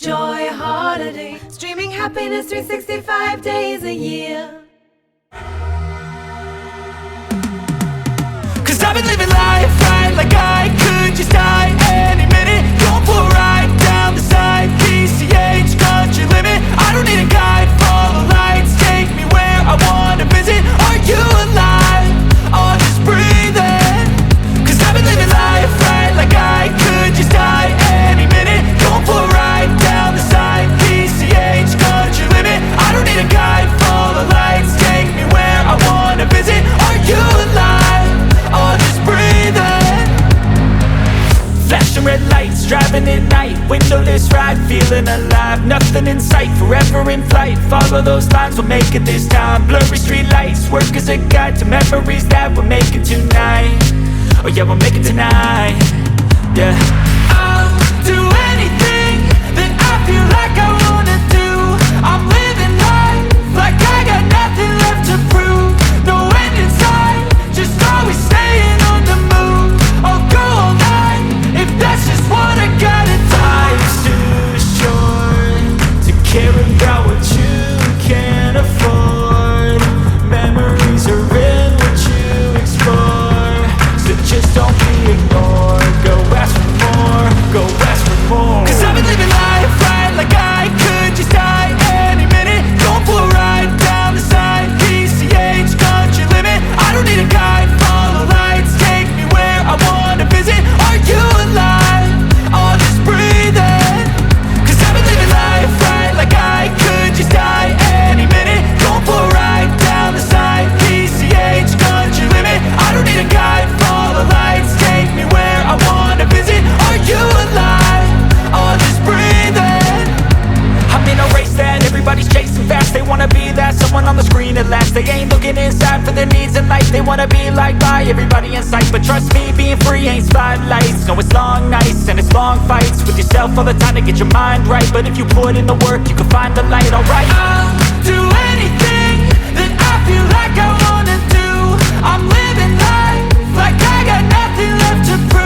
joy, holiday, streaming happiness 365 days a year. Cause I've been living life right like I could just die any minute. Going for a ride down the side, PCH, country limit. I don't need a guide, follow lights, take me where I wanna visit. Are you alive? Or just breathing? Cause I've been living life right like I could just die any minute. Going for a ride down the side, PCH, country limit. I don't need a guide, follow lights, take me where I wanna visit. Are you alive? Or just breathing? Flashing red lights, driving at night, windowless ride, feeling alive. Nothing in sight, forever in flight. Follow those lines, we'll make it this time. Blurry street lights, work as a guide to memories that we're making tonight. Oh yeah, we'll make it tonight. Yeah. I'll do anything that I feel like I wanna do. I'm living life like I got nothing left to prove. No end in sight, just always staying on the move. I'll go all night if that's just what I gotta do. Life's too short to care about what you can't afford. Memories are in what you explore, so just don't be ignored. Go ask for more, go ask for more. Cause I've been living life right like I could just die any minute. Going for a ride down the side, PCH, country limit. I don't need a guide, follow lights, take me where I wanna visit. Are you alive? Or just breathing? Cause I've been living life right like I could just die any minute. Going for a ride down the side, PCH, country limit. I don't need a guide, follow lights, take me where I wanna visit. Are you alive? Or just breathing? I'm in a race that everybody's chasing fast. They wanna be that someone on the screen at last. They ain't looking inside for their needs in life. They wanna be liked by everybody in sight. But trust me, being free ain't spotlights. No, it's long nights and it's long fights with yourself all the time to get your mind right. But if you put in the work, you can find the light, alright. I'll do anything that I feel like I wanna do. I'm living life like I got nothing left to prove.